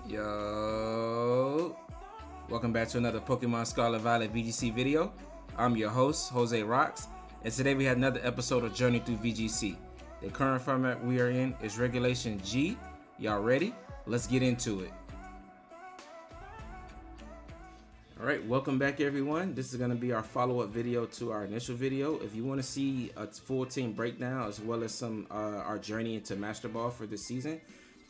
Yo, welcome back to another Pokemon Scarlet Violet VGC video. I'm your host, Jose Rocks, and today we have another episode of Journey Through VGC. The current format we are in is Regulation G. Y'all ready? Let's get into it. Alright, welcome back everyone. This is going to be our follow-up video to our initial video. If you want to see a full team breakdown as well as some our journey into Master Ball for this season,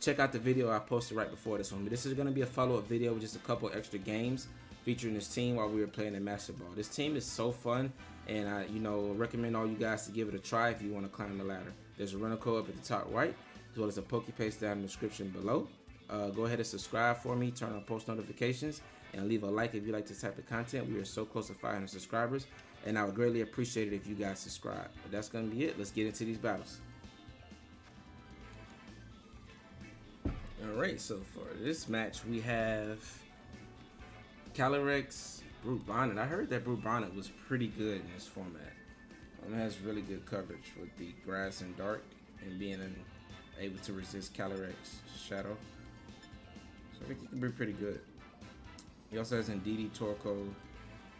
check out the video I posted right before this one. But this is going to be a follow-up video with just a couple extra games featuring this team while we were playing in Master Ball. This team is so fun, and I recommend all you guys to give it a try if you want to climb the ladder. There's a rental code up at the top right, as well as a Pokepaste down in the description below. Go ahead and subscribe for me, turn on post notifications, and leave a like if you like this type of content. We are so close to 500 subscribers, and I would greatly appreciate it if you guys subscribe. But that's going to be it. Let's get into these battles. Alright, so for this match, we have Calyrex, Brute Bonnet. I heard that Brute Bonnet was pretty good in this format. It has really good coverage with the grass and dark, and being able to resist Calyrex Shadow. So I think it can be pretty good. He also has Indeedee, Torkoal.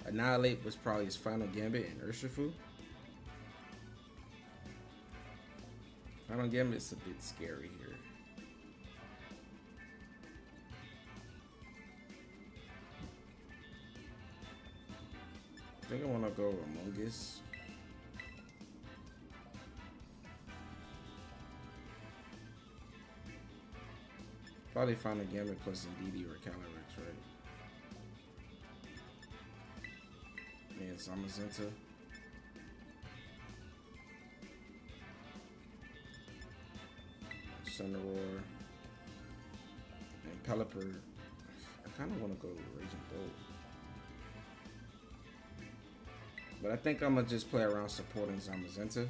Annihilate was probably his final gambit, and Urshifu. Final gambit's a bit scary here. I think I want to go Amoonguss. Probably Final Gambit plus Indeedee or Calyrex, right? And Zamazenta. Incineroar. And Pelipper. I kind of want to go Raging Bolt. But I think I'm going to just play around supporting Zamazenta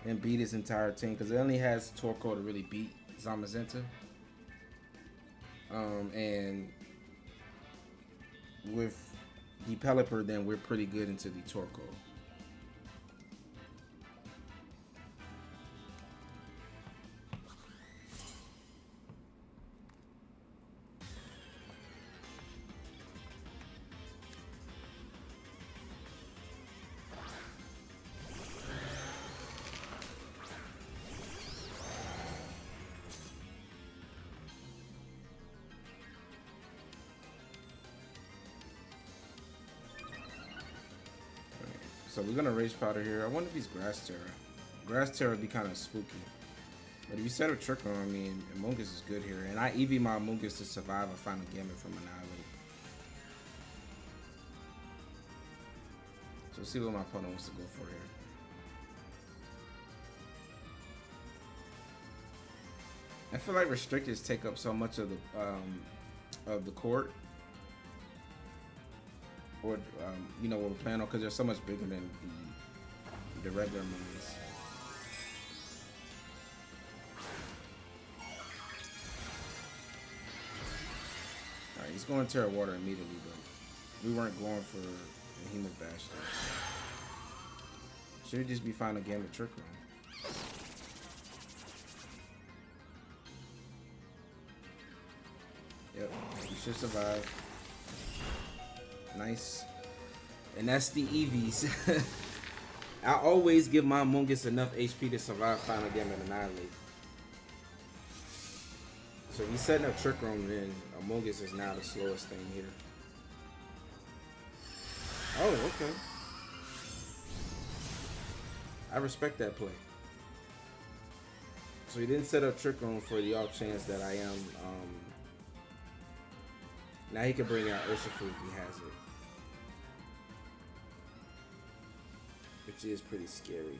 and beat his entire team, because it only has Torkoal to really beat Zamazenta. And with the Pelipper, then we're pretty good into the Torkoal. So we're gonna Rage Powder here. I wonder if he's Grass Tera. Grass Tera would be kind of spooky. But if you set a Trick on, I mean, Amoonguss is good here. And I EV my Amoonguss to survive a Final Gambit from Annihilate. So we'll see what my opponent wants to go for here. I feel like Restricteds take up so much of the court. Or, what we're playing on, because they're so much bigger than the regular movies. Alright, he's going Terra Water immediately, but we weren't going for the Hemo Bash. Should it just be Final Gambit Trick Room? Yep, we should survive. Nice. And that's the EVs. I always give my Amoonguss enough HP to survive Final Gambit and Annihilate. So if he's setting up Trick Room, then Amoonguss is now the slowest thing here. Oh, okay. I respect that play. So he didn't set up Trick Room for the off chance that I am. Now he can bring out Urshifu if he has it. Which is pretty scary.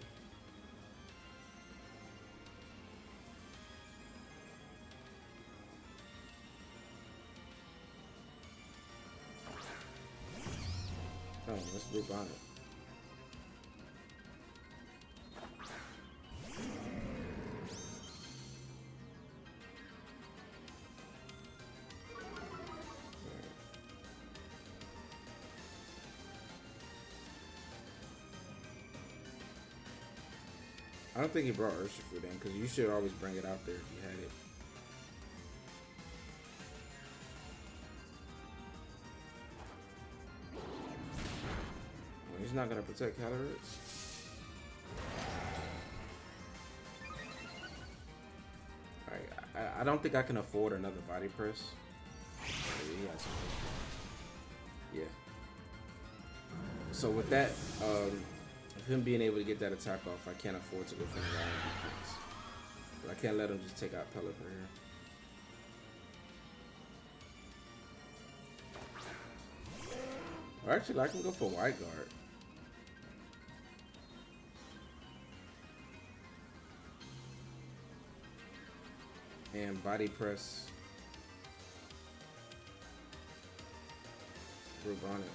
Oh, let's Brute Bonnet. I don't think he brought Urshifu then, because you should always bring it out there if you had it. not gonna protect Calyrex. Alright, I don't think I can afford another body press. Yeah. So with that, with him being able to get that attack off, I can't afford to go for the wrong defense. But I can't let him just take out Pelipper here. Or actually, I can go for White Guard. And body press. Bonnet.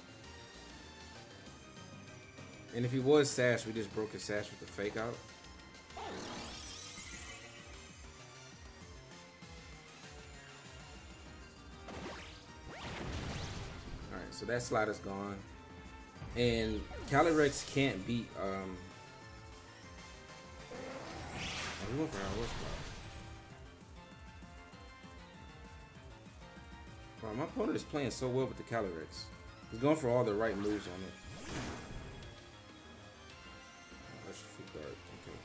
And if he was Sash, we just broke his Sash with the fake out. Alright, so that slot is gone. And Calyrex can't beat oh, he went for our worst spot. Wow, my opponent is playing so well with the Calyrex. He's going for all the right moves on it. Urshifu guard, okay.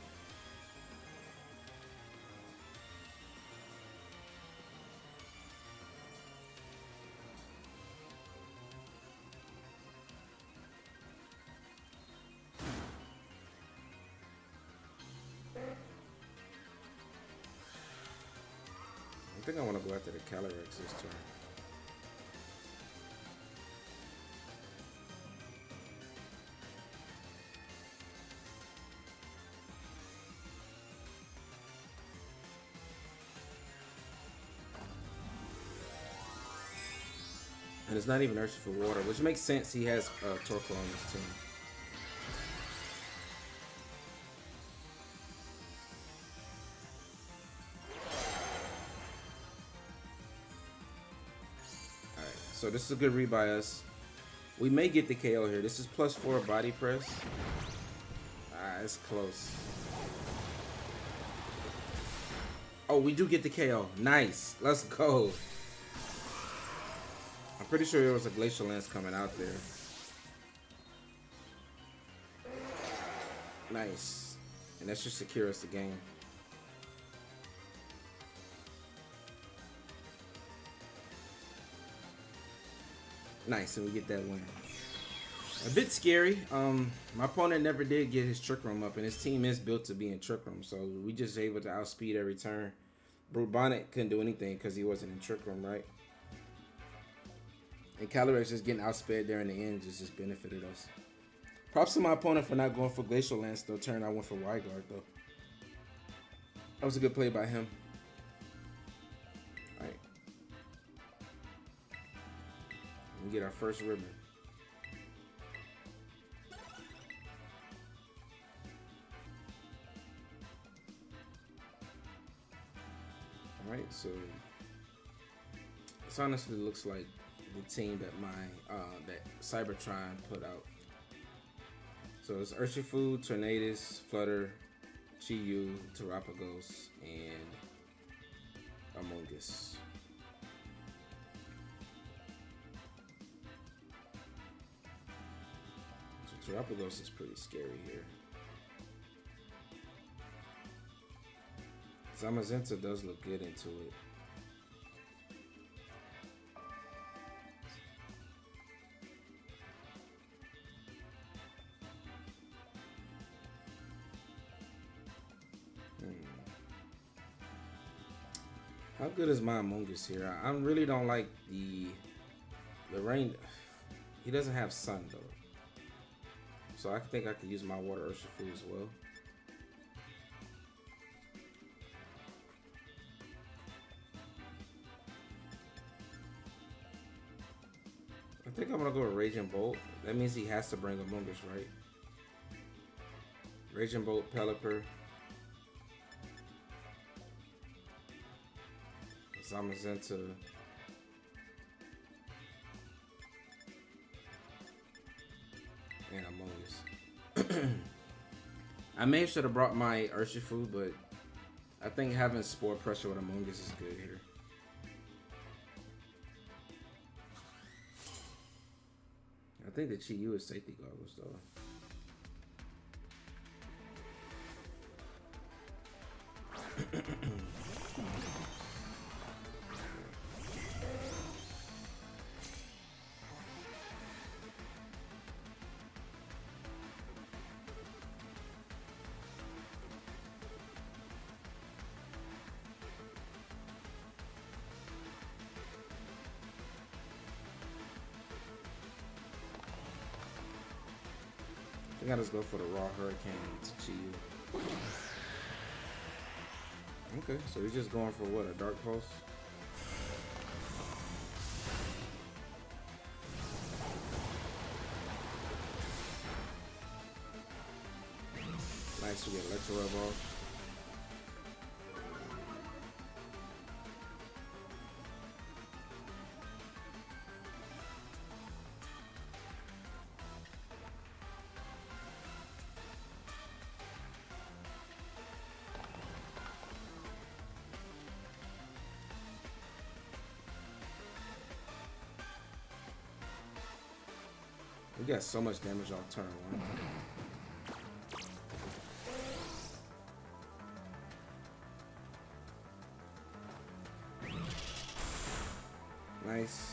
I think I want to go after the Calyrex this turn. And it's not even Urshifu water, which makes sense. He has Torkoal on his team. Alright, so this is a good read by us. We may get the KO here. This is +4 body press. Ah, it's close. Oh, we do get the KO. Nice. Let's go. I'm pretty sure there was a Glacial Lance coming out there. Nice. And that should secure us the game. Nice, and we get that win. A bit scary. My opponent never did get his Trick Room up, and his team is built to be in Trick Room, so we just able to outspeed every turn. Bonnet couldn't do anything because he wasn't in Trick Room, right? And Calyrex just getting outsped there in the end just benefited us. Props to my opponent for not going for Glacial Lance though. Turn I went for Wide Guard though. That was a good play by him. Alright. We get our first ribbon. Alright, so this honestly looks like the team that my that Cybertron put out. So it's Urshifu, Tornadus, Flutter, Chi-Yu, Terapagos, and Amoonguss. So Terapagos is pretty scary here. Zamazenta does look good into it. How good is my Amoonguss here? I really don't like the rain. He doesn't have sun though, so I think I could use my water Urshifu as well. I think I'm gonna go with Raging Bolt. That means he has to bring Amoonguss, right? Raging Bolt, Pelipper, Zamazenta, and Amoonguss. I may should have brought my Urshifu, but I think having Spore Pressure with Amoonguss is good here. I think the Chi-Yu is safety goggles though. I gotta just go for the raw hurricane to cheat you. Okay, so he's just going for what, a dark pulse? Nice, we get Electro Web off. We got so much damage on turn 1. Nice.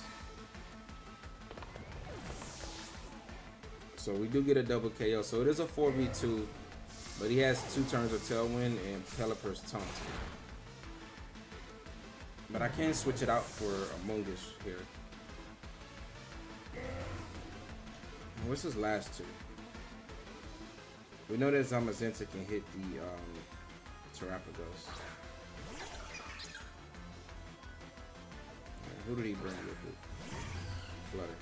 So we do get a double KO. So it is a 4v2, but he has 2 turns of Tailwind and Pelipper's Taunt. But I can switch it out for Amoonguss here. What's his last 2? We know that Zamazenta can hit the Terrapagos. Right, who did he bring with it? Flutter.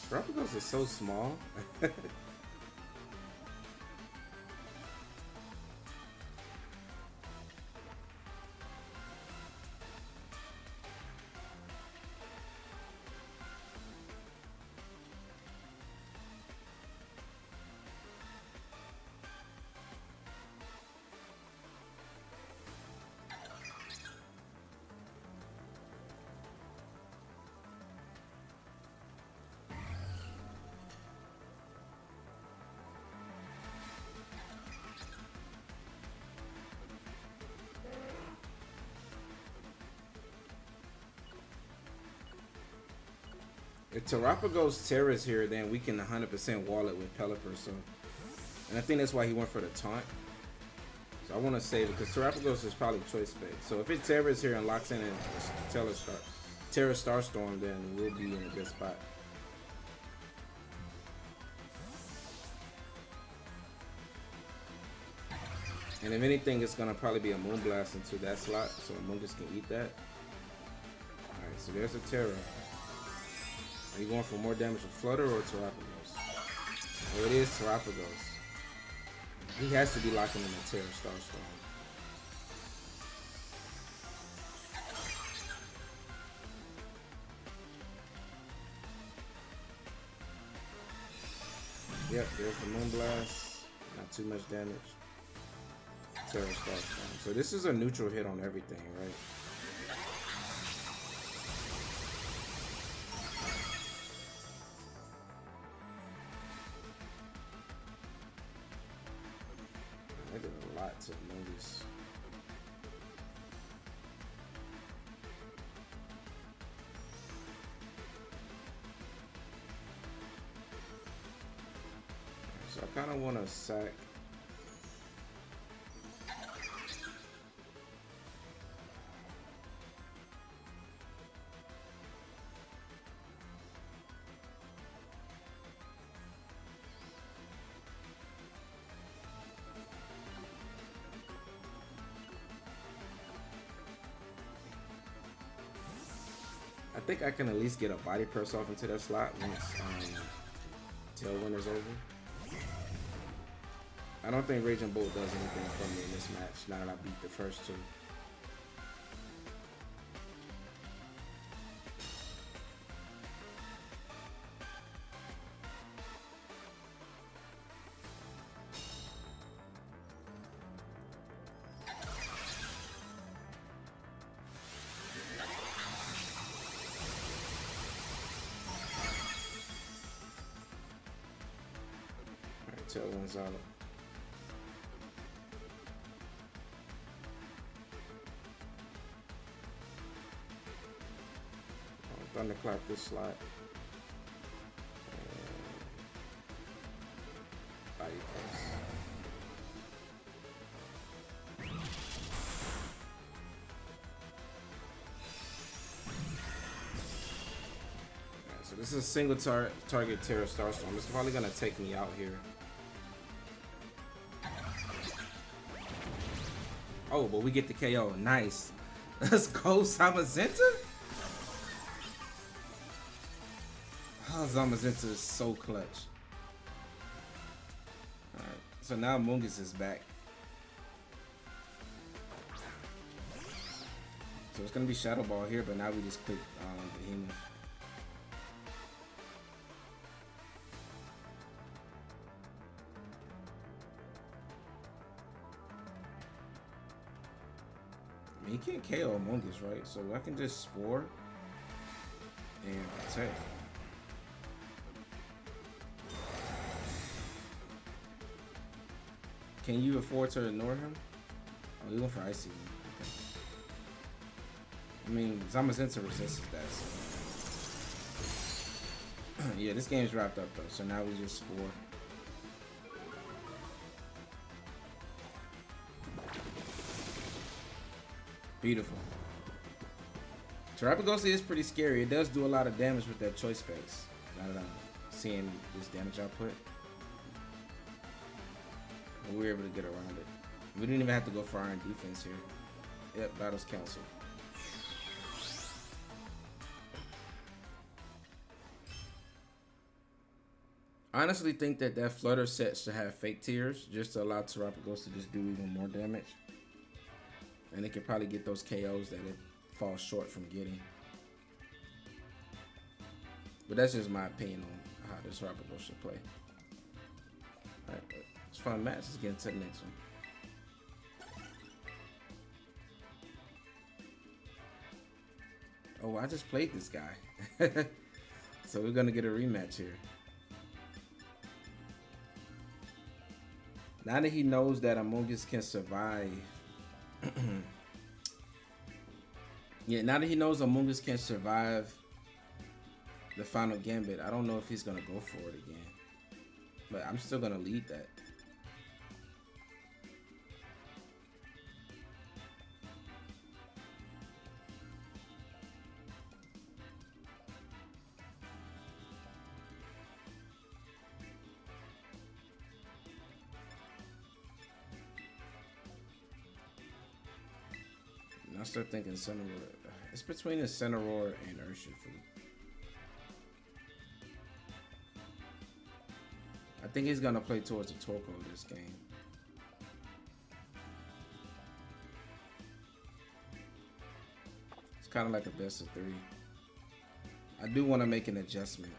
Okay. Terrapagos is so small. If Terrapagos Tera's here, then we can 100% Voilet with Pelipper. So, and I think that's why he went for the taunt. So I want to save it because Terrapagos is probably choice bait. So if it Tera's here and locks in and Tera Starstorm, then we'll be in a good spot. And if anything, it's gonna probably be a Moonblast into that slot, so Amoonguss can eat that. All right, so there's a Tera. Are you going for more damage with Flutter or Terrapagos? Well, it is Terrapagos. He has to be locking in a Tera Starstorm. Yep, there's the Moonblast. Not too much damage. Tera Starstorm. So this is a neutral hit on everything, right? I did a lot to Amoonguss. So I kind of want to sack. I think I can at least get a body press off into that slot once Tailwind is over. I don't think Raging Bolt does anything for me in this match now that I beat the first 2. Tailwind's out. Thunderclap this slot. Body press. This is a single target Tera Starstorm. It's probably gonna take me out here. Oh, but we get the KO. Nice. Let's go, Zamazenta. Oh, Zamazenta is so clutch. Alright, so now Amoonguss is back. So it's gonna be Shadow Ball here, but now we just click Behemoth. I mean, he can't KO Amoonguss, right? So I can just Spore and attack. Can you afford to ignore him? Oh, he went for Icy. Okay. I mean, Zamazenta resists that. So. Yeah, this game's wrapped up though. So now we just Spore. Beautiful. Terrapagos is pretty scary. It does do a lot of damage with that choice space. Now that I'm seeing this damage output. We were able to get around it. We didn't even have to go for iron defense here. Yep, battle's canceled. I honestly think that Flutter set should have fake tears just to allow Terrapagos to just do even more damage. And it can probably get those KOs that it falls short from getting. But that's just my opinion on how this Terrapagos should play. Alright, it's a fun match. Let's get into the next one. Oh, I just played this guy. So we're gonna get a rematch here. Now that he knows that Amoonguss can survive. Yeah, now that he knows Amoonguss can survive the final gambit, I don't know if he's gonna go for it again. But I'm still gonna lead that. I start thinking Incineroar. It's between Incineroar and Urshifu. I think he's gonna play towards the Torkoal this game. It's kind of like a best of 3. I do want to make an adjustment.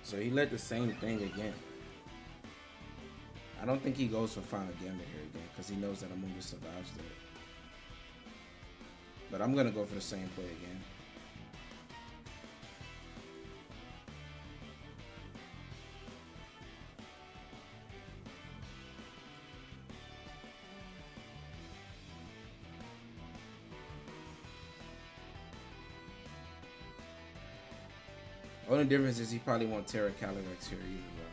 So he led the same thing again. I don't think he goes for final gambit here again because he knows that Amoonguss survives that. But I'm gonna go for the same play again. Only difference is he probably won't Tera Calyrex here either, bro.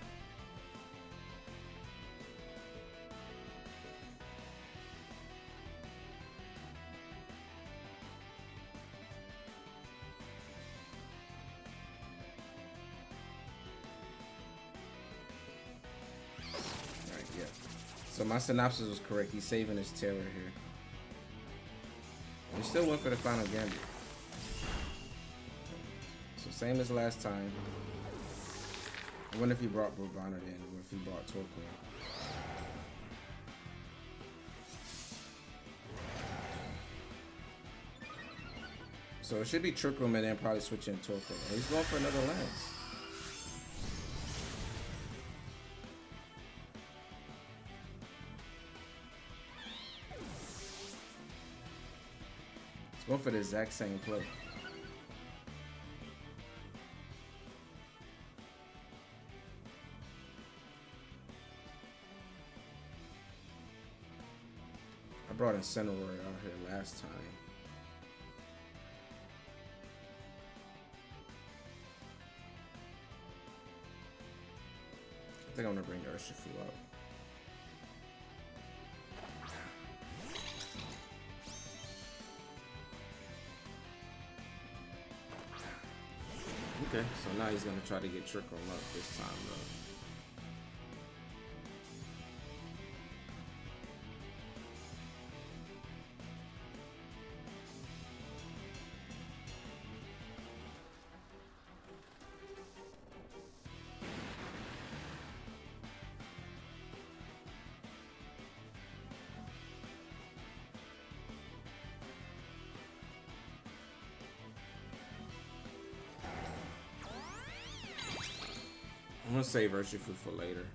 Alright, yeah. So my synopsis was correct. He's saving his Tera here. He still went for the final gambit. Same as last time. I wonder if he brought Bonner in or if he brought Torkoal. So it should be Trick Room and then probably switch in Torkoal. He's going for another lens. He's going for the exact same play. I brought Incineroar out here last time. I think I'm gonna bring Urshifu up. Okay, so now he's gonna try to get Trick on up this time though. I'm gonna save Urshifu for later.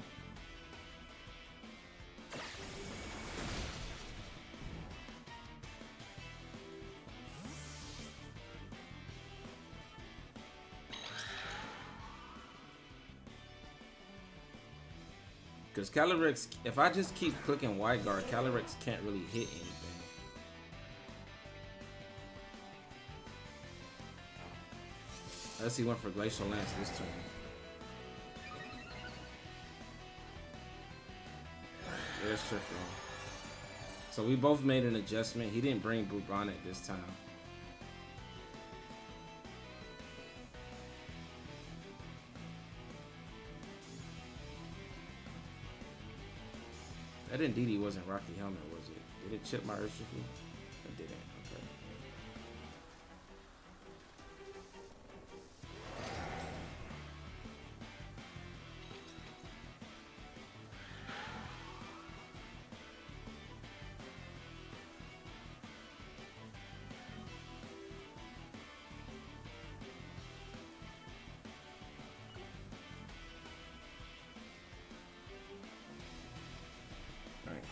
Because Calyrex, if I just keep clicking Wide Guard, Calyrex can't really hit anything. Unless he went for Glacial Lance this turn. There's Trick Room. So we both made an adjustment. He didn't bring Bubonic this time. That indeed wasn't Rocky Helmet, was it? Did it chip my Urshifu? It didn't. Okay.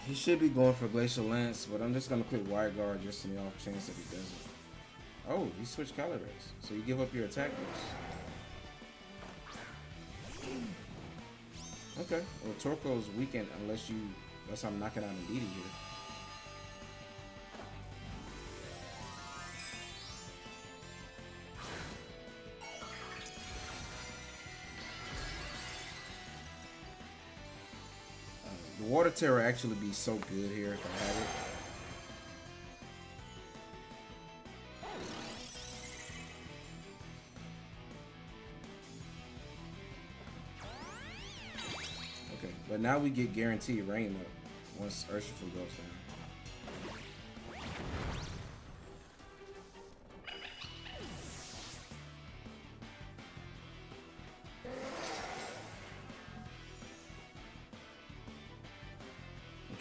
He should be going for Glacial Lance, but I'm just going to click Wide Guard just in the off chance that he doesn't. Oh, he switched Calyrex. So you give up your attack boost. Okay. Well, Torko's weakened unless I'm knocking out Indeedee here. The Water Tera actually be so good here if I had it. Okay, but now we get guaranteed rain up once Urshifu goes down.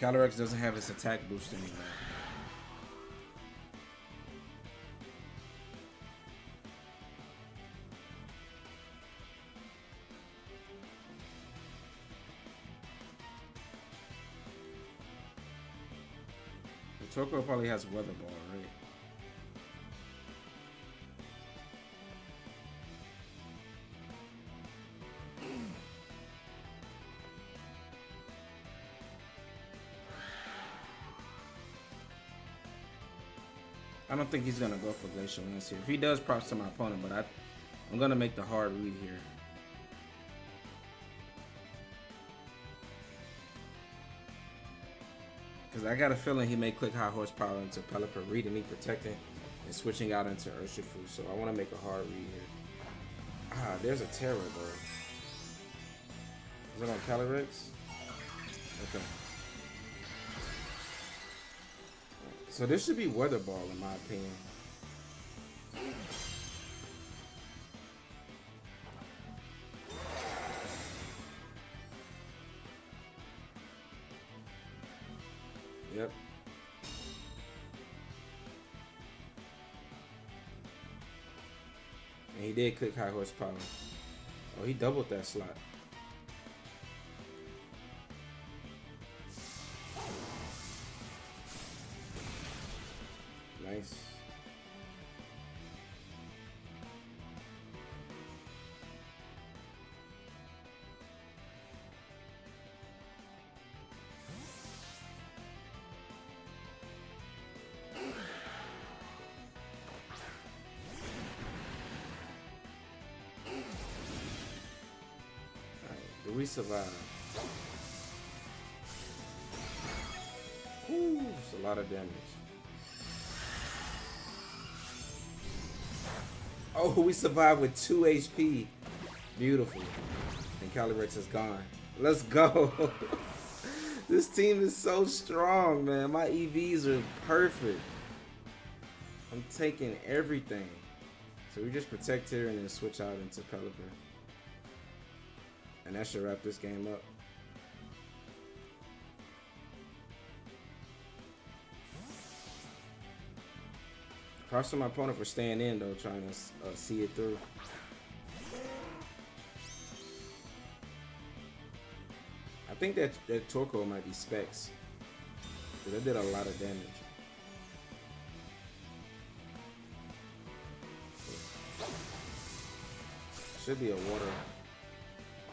Calyrex doesn't have its attack boost anymore. The Torko probably has Weather Ball, right? I don't think he's gonna go for Glacial Lance here. If he does, props to my opponent, but I'm gonna make the hard read here. Because I got a feeling he may click High Horsepower into Pelipper, reading me protecting, and switching out into Urshifu. So I want to make a hard read here. Ah, there's a Tera though. Is it on Calyrex? Okay. So this should be Weather Ball in my opinion. Yep. And he did click High Horsepower. Oh, he doubled that slot. Nice. Do we survive? Ooh, it's a lot of damage. Oh, we survived with 2 HP. Beautiful. And Calyrex is gone. Let's go. This team is so strong, man. My EVs are perfect. I'm taking everything. So we just protect here and then switch out into Pelipper. And that should wrap this game up. Props to my opponent for staying in though, trying to see it through. I think that Torkoal might be specs, because it did a lot of damage. Should be a water.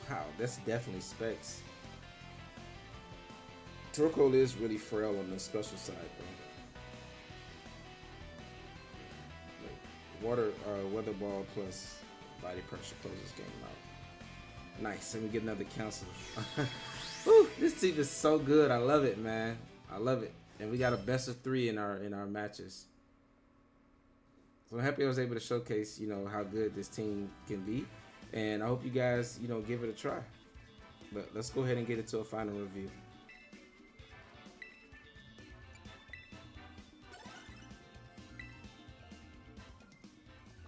Wow, that's definitely specs. Torkoal is really frail on the special side though. Water, weather ball plus body pressure close this game out. Nice, and we get another counselor. Whew, this team is so good. I love it, man. I love it. And we got a best of 3 in our matches. So I'm happy I was able to showcase, you know, how good this team can be. And I hope you guys, you know, give it a try. But let's go ahead and get into a final review.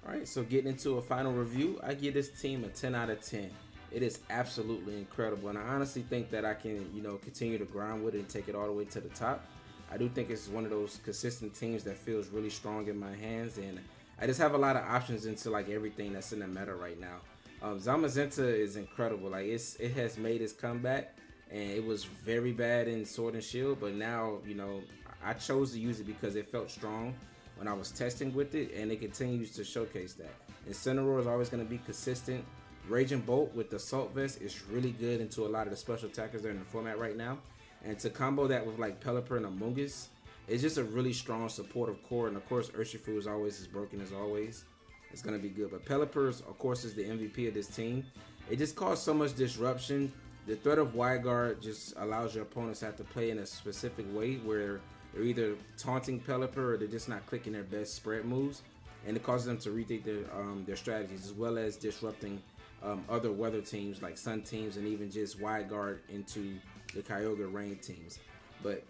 Alright, so getting into a final review, I give this team a 10 out of 10. It is absolutely incredible, and I honestly think that I can, you know, continue to grind with it and take it all the way to the top. I do think it's one of those consistent teams that feels really strong in my hands, and I just have a lot of options into like everything that's in the meta right now. Zamazenta is incredible. Like it has made its comeback, and it was very bad in Sword and Shield, but now, you know, I chose to use it because it felt strong when I was testing with it, and it continues to showcase that. Incineroar is always going to be consistent. Raging Bolt with the Assault Vest is really good into a lot of the special attackers that are in the format right now. And to combo that with like Pelipper and Amoonguss, it's just a really strong supportive core. And of course, Urshifu is always as broken as always. It's going to be good. But Pelipper, of course, is the MVP of this team. It just caused so much disruption. The threat of wide guard just allows your opponents to have to play in a specific way where they're either taunting Pelipper or they're just not clicking their best spread moves. And it causes them to rethink their strategies, as well as disrupting other weather teams like sun teams, and even just wide guard into the Kyogre rain teams. But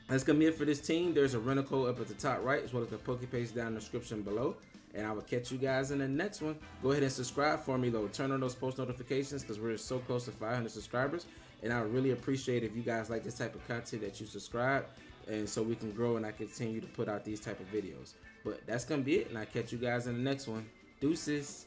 that's gonna be it for this team. There's a rental code up at the top right, as well as the Pokepaste down in the description below. And I will catch you guys in the next one. Go ahead and subscribe for me though. Turn on those post notifications because we're so close to 500 subscribers. And I would really appreciate if you guys like this type of content that you subscribe, and so we can grow and I continue to put out these type of videos. But that's gonna be it, and I'll catch you guys in the next one. Deuces.